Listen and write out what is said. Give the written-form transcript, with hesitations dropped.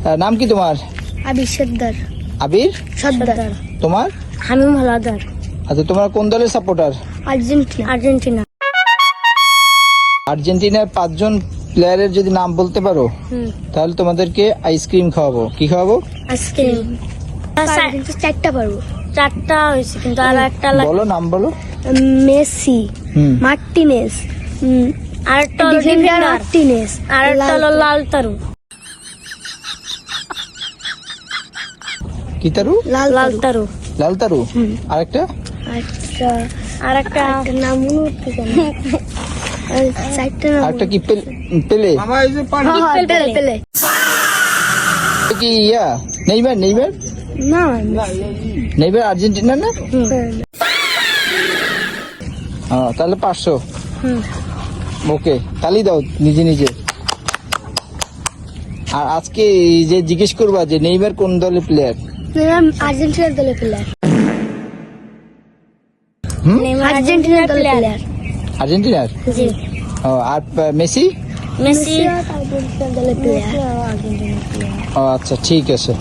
নাম কি তোমার? আবির সর্দার। আবির সর্দার। তোমার? হামিম হালাদার। আচ্ছা, তোমরা কোন দলের সাপোর্টার? আর্জেন্টিনা। আর্জেন্টিনা। আর্জেন্টিনার 5 জন প্লেয়ারের যদি নাম বলতে পারো তাহলে তোমাদেরকে আইসক্রিম খাওয়াবো। কি খাওয়াবো? আইসক্রিম। চারটা পারবো। চারটা হয়েছে কিন্তু আর একটা বলো, নাম বলো। মেসি, মার্টিনেজ, আর একটা মার্টিনেজ, আর একটা হলো লালতারু। কি তারু? লালতারু। লালতারু। আরেকটা? আচ্ছা, আর একটা নাম মনে হচ্ছে না। চারটা নাম। আরেকটা কি? পেলে? পেলে। কি ইয়া নেইমার? নেইমার না, নেইমার আর্জেন্টিনা না? তাহলে 500। ওকে, তালি দাও নিজে নিজে। আর আজকে যে জিজ্ঞেস করবা যে নেইমার কোন দলের প্লেয়ার? আর্জেন্টিনার দলের প্লেয়ার। আর্জেন্টিনার প্লেয়ার। আর্জেন্টিনার? জি। আর মেসি? মেসি আর্জেন্টিনার দলের প্লেয়ার। আচ্ছা, ঠিক আছে।